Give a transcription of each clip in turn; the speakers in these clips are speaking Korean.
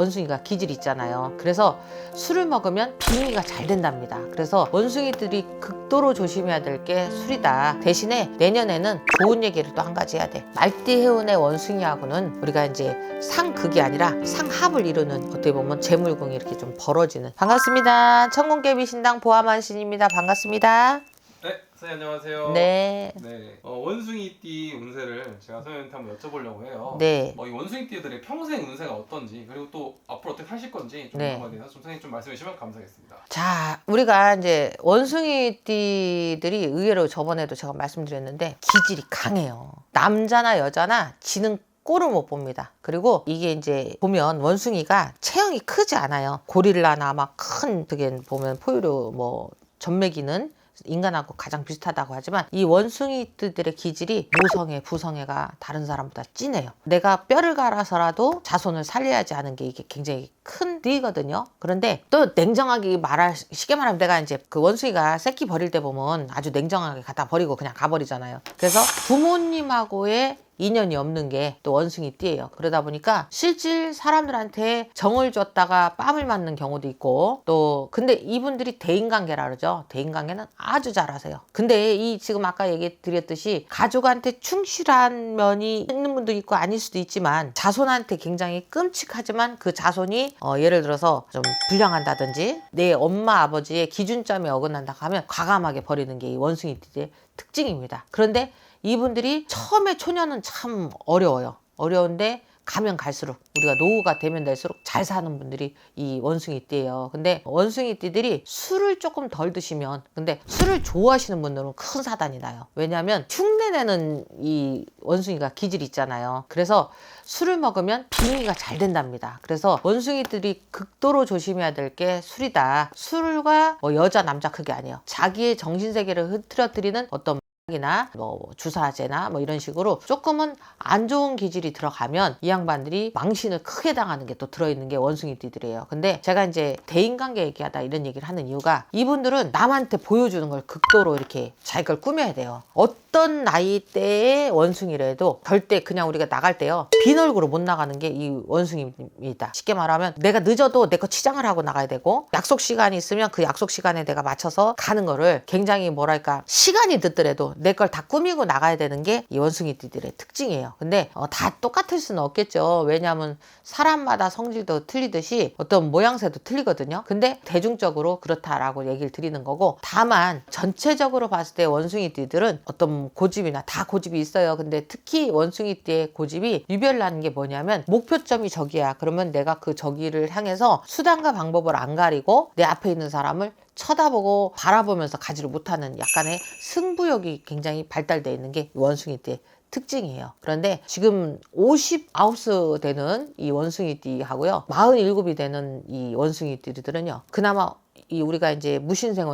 원숭이가 기질이 있잖아요. 그래서 술을 먹으면 빙의가 잘 된답니다. 그래서 원숭이들이 극도로 조심해야 될 게 술이다. 대신에 내년에는 좋은 얘기를 또 한 가지 해야 돼. 말띠해운의 원숭이하고는 우리가 이제 상극이 아니라 상합을 이루는, 어떻게 보면 재물궁이 이렇게 좀 벌어지는. 반갑습니다. 천공개비 신당 보아만 신입니다. 반갑습니다. 네, 선생님 안녕하세요. 네. 네, 원숭이띠 운세를 제가 선생님한테 한번 여쭤보려고 해요. 네. 이 원숭이띠들의 평생 운세가 어떤지, 그리고 또 앞으로 어떻게 사실 건지 좀 네. 그런 거에 대해서 좀 선생님 좀 말씀해 주시면 감사하겠습니다. 자, 우리가 이제 원숭이띠들이 의외로 저번에도 제가 말씀드렸는데 기질이 강해요. 남자나 여자나 지는 꼴을 못 봅니다. 그리고 이게 이제 보면 원숭이가 체형이 크지 않아요. 고릴라나 막 큰, 되게 보면 포유류 뭐 전매기는 인간하고 가장 비슷하다고 하지만 이 원숭이들의 기질이 모성애, 부성애가 다른 사람보다 진해요. 내가 뼈를 갈아서라도 자손을 살려야지 하는 게 이게 굉장히 큰 띠거든요. 그런데 또 냉정하게 쉽게 말하면 내가 이제 그 원숭이가 새끼 버릴 때 보면 아주 냉정하게 갖다 버리고 그냥 가버리잖아요. 그래서 부모님하고의 인연이 없는 게 또 원숭이띠예요. 그러다 보니까 실질 사람들한테 정을 줬다가 뺨을 맞는 경우도 있고, 또 근데 이분들이 대인관계라 그러죠. 대인관계는 아주 잘하세요. 근데 이 지금 아까 얘기 드렸듯이 가족한테 충실한 면이 있는 분도 있고 아닐 수도 있지만 자손한테 굉장히 끔찍하지만 그 자손이 예를 들어서 좀 불량한다든지 내 엄마 아버지의 기준점에 어긋난다 하면 과감하게 버리는 게 이 원숭이띠의 특징입니다. 그런데 이분들이 처음에 초년은 참 어려워요. 어려운데 가면 갈수록, 우리가 노후가 되면 될수록 잘 사는 분들이 이 원숭이띠예요. 근데 원숭이띠들이 술을 조금 덜 드시면, 근데 술을 좋아하시는 분들은 큰 사단이 나요. 왜냐하면 흉내내는 이 원숭이가 기질이 있잖아요. 그래서 술을 먹으면 빙의가 잘 된답니다. 그래서 원숭이들이 극도로 조심해야 될 게 술이다. 술과 여자 남자 그게 아니에요. 자기의 정신세계를 흐트러뜨리는 어떤 이나 뭐 주사제나 뭐 이런 식으로 조금은 안 좋은 기질이 들어가면 이 양반들이 망신을 크게 당하는 게 또 들어있는 게 원숭이띠들이에요. 근데 제가 이제 대인관계 얘기하다 이런 얘기를 하는 이유가, 이분들은 남한테 보여주는 걸 극도로 이렇게 자기 걸 꾸며야 돼요. 어떤 나이대의 원숭이라도 절대 그냥 우리가 나갈 때요, 빈 얼굴로 못 나가는 게 이 원숭이입니다. 쉽게 말하면 내가 늦어도 내 거 치장을 하고 나가야 되고, 약속 시간이 있으면 그 약속 시간에 내가 맞춰서 가는 거를 굉장히 뭐랄까, 시간이 늦더라도 내 걸 다 꾸미고 나가야 되는 게 이 원숭이띠들의 특징이에요. 근데 다 똑같을 수는 없겠죠. 왜냐하면 사람마다 성질도 틀리듯이 어떤 모양새도 틀리거든요. 근데 대중적으로 그렇다라고 얘기를 드리는 거고, 다만 전체적으로 봤을 때 원숭이띠들은 어떤 고집이나 다 고집이 있어요. 근데 특히 원숭이띠의 고집이 유별나는 게 뭐냐면, 목표점이 저기야. 그러면 내가 그 저기를 향해서 수단과 방법을 안 가리고 내 앞에 있는 사람을 쳐다보고 바라보면서 가지를 못하는 약간의 승부욕이 굉장히 발달되어 있는 게 원숭이띠의 특징이에요. 그런데 지금 59수 되는 이 원숭이띠하고요, 47이 되는 이 원숭이띠들은요, 그나마 이 우리가 이제 무신생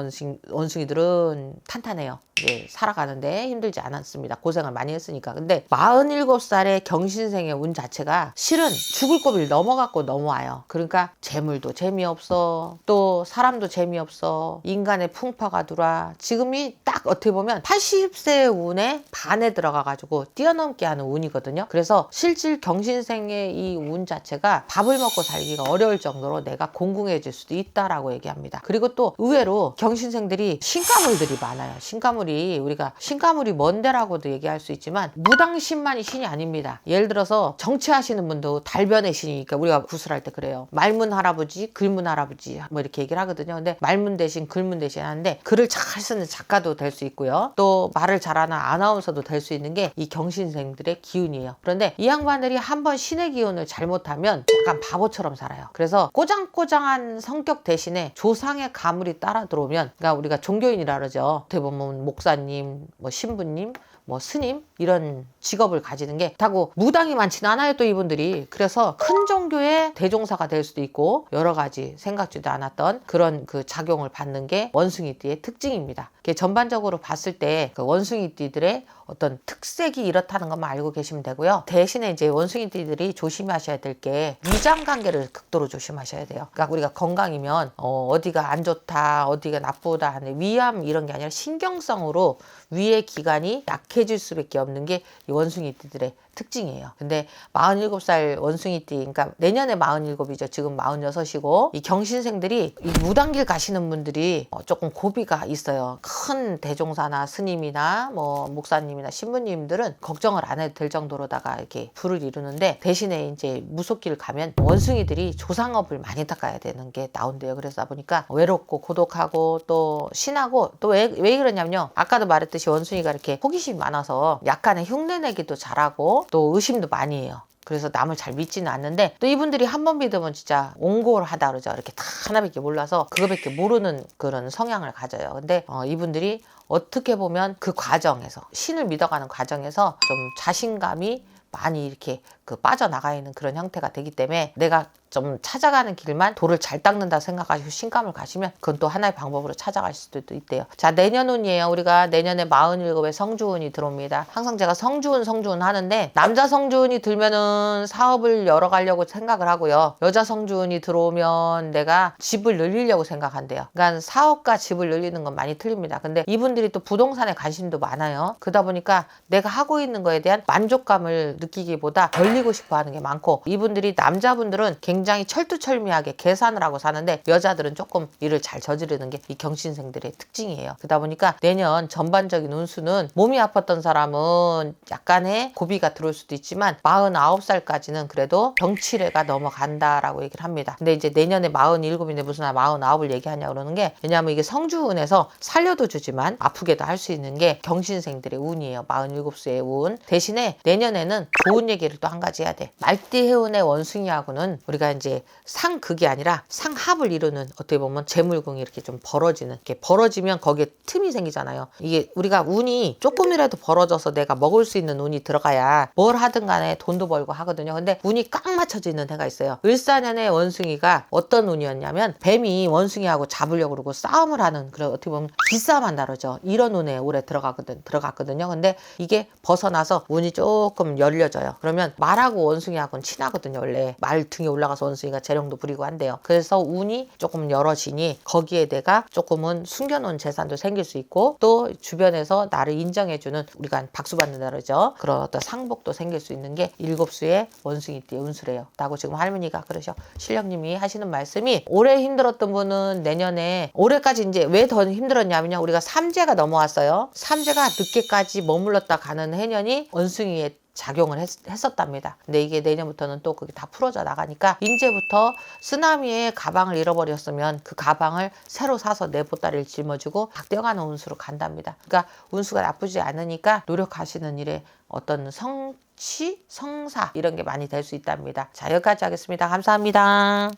원숭이들은 탄탄해요. 이제 살아가는데 힘들지 않았습니다. 고생을 많이 했으니까. 근데 47살의 경신생의 운 자체가 실은 죽을 고비를 넘어갖고 넘어와요. 그러니까 재물도 재미없어, 또 사람도 재미없어, 인간의 풍파가 들어와. 지금이 딱 어떻게 보면 80세 운에 반에 들어가가지고 뛰어넘게 하는 운이거든요. 그래서 실질 경신생의 이 운 자체가 밥을 먹고 살기가 어려울 정도로 내가 공공해질 수도 있다라고 얘기합니다. 그리고 또 의외로 경신생들이 신가물들이 많아요. 신가물이, 우리가 신가물이 뭔데라고도 얘기할 수 있지만 무당신만이 신이 아닙니다. 예를 들어서 정치하시는 분도 달변의 신이니까 우리가 구슬할 때 그래요. 말문 할아버지, 글문 할아버지 뭐 이렇게 얘기를 하거든요. 근데 말문 대신 글문 대신 하는데, 글을 잘 쓰는 작가도 될 수 있고요, 또 말을 잘하는 아나운서도 될 수 있는 게 이 경신생들의 기운이에요. 그런데 이 양반들이 한번 신의 기운을 잘못하면 약간 바보처럼 살아요. 그래서 꼬장꼬장한 성격 대신에 조상의 가물이 따라 들어오면, 그러니까 우리가 종교인이라 그러죠. 어떻게 보면 목사님, 뭐 신부님, 뭐 스님 이런 직업을 가지는 게 다고 무당이 많지는 않아요, 또 이분들이. 그래서 큰 종교의 대종사가 될 수도 있고 여러 가지 생각지도 않았던 그런 그 작용을 받는 게 원숭이띠의 특징입니다. 전반적으로 봤을 때 그 원숭이띠들의 어떤 특색이 이렇다는 것만 알고 계시면 되고요. 대신에 이제 원숭이띠들이 조심하셔야 될 게 위장 관계를 극도로 조심하셔야 돼요. 그러니까 우리가 건강이면 어디가 안 좋다, 어디가 나쁘다 하는 위암 이런 게 아니라 신경성으로 위의 기관이 약해질 수밖에 없는 게 이 원숭이띠들의 특징이에요. 근데 47살 원숭이띠, 그러니까 내년에 47이죠. 지금 46이고 이 경신생들이 이 무당길 가시는 분들이 조금 고비가 있어요. 큰 대종사나 스님이나 뭐 목사님이나 신부님들은 걱정을 안 해도 될 정도로다가 이렇게 불을 이루는데, 대신에 이제 무속길 가면 원숭이들이 조상업을 많이 닦아야 되는 게 나온대요. 그러다 보니까 외롭고 고독하고 또 신하고, 또 왜 그러냐면요, 아까도 말했듯이 원숭이가 이렇게 호기심이 많아서 약간의 흉내내기도 잘하고 또 의심도 많이 해요. 그래서 남을 잘 믿지는 않는데, 또 이분들이 한 번 믿으면 진짜 옹골하다 그러죠. 이렇게 다 하나밖에 몰라서 그거밖에 모르는 그런 성향을 가져요. 근데 이분들이 어떻게 보면 그 과정에서, 신을 믿어가는 과정에서 좀 자신감이 많이 이렇게 빠져나가 있는 그런 형태가 되기 때문에, 내가 좀 찾아가는 길만 돌을 잘 닦는다 생각하시고 신감을 가시면 그건 또 하나의 방법으로 찾아갈 수도 있대요. 자, 내년 운이에요. 우리가 내년에 47의 성주운이 들어옵니다. 항상 제가 성주운 하는데, 남자 성주운이 들면은 사업을 열어가려고 생각을 하고요, 여자 성주운이 들어오면 내가 집을 늘리려고 생각한대요. 그러니까 사업과 집을 늘리는 건 많이 틀립니다. 근데 이분들이 또 부동산에 관심도 많아요. 그러다 보니까 내가 하고 있는 거에 대한 만족감을 느끼기보다 벌리고 싶어 하는 게 많고, 이분들이, 남자분들은 굉장히 철두철미하게 계산을 하고 사는데, 여자들은 조금 일을 잘 저지르는 게 이 경신생들의 특징이에요. 그러다 보니까 내년 전반적인 운수는, 몸이 아팠던 사람은 약간의 고비가 들어올 수도 있지만 49살까지는 그래도 병치레가 넘어간다라고 얘기를 합니다. 근데 이제 내년에 47인데 무슨 49을 얘기하냐 그러는 게, 왜냐하면 이게 성주운에서 살려도 주지만 아프게도 할 수 있는 게 경신생들의 운이에요. 47수의 운. 대신에 내년에는 좋은 얘기를 또 한 가지 해야 돼. 말띠해운의 원숭이하고는 우리가 이제 상극이 아니라 상합을 이루는, 어떻게 보면 재물궁이 이렇게 좀 벌어지는, 이렇게 벌어지면 거기에 틈이 생기잖아요. 이게 우리가 운이 조금이라도 벌어져서 내가 먹을 수 있는 운이 들어가야 뭘 하든 간에 돈도 벌고 하거든요. 근데 운이 꽉 맞춰져 있는 해가 있어요. 을사년의 원숭이가 어떤 운이었냐면, 뱀이 원숭이하고 잡으려고 그러고 싸움을 하는, 그런 어떻게 보면 기싸움 한다 그러죠. 이런 운에 올해 들어갔거든요. 근데 이게 벗어나서 운이 조금 열려져요. 그러면 말하고 원숭이하고는 친하거든요. 원래 말 등에 올라가서 원숭이가 재롱도 부리고 한대요. 그래서 운이 조금 열어지니 거기에 내가 조금은 숨겨놓은 재산도 생길 수 있고, 또 주변에서 나를 인정해주는, 우리가 박수 받는다 그러죠. 그런 어떤 상복도 생길 수 있는 게 7수의 원숭이띠의 운수래요. 라고 지금 할머니가 그러셔. 신령님이 하시는 말씀이, 올해 힘들었던 분은 내년에, 올해까지 이제 왜 더 힘들었냐면요, 우리가 삼재가 넘어왔어요. 삼재가 늦게까지 머물렀다 가는 해년이 원숭이의 작용을 했었답니다. 근데 이게 내년부터는 또 그게 다 풀어져 나가니까, 이제부터 쓰나미에 가방을 잃어버렸으면 그 가방을 새로 사서 내 보따리를 짊어지고 떼어가는 운수로 간답니다. 그러니까 운수가 나쁘지 않으니까 노력하시는 일에 어떤 성취, 성사 이런 게 많이 될 수 있답니다. 자, 여기까지 하겠습니다. 감사합니다.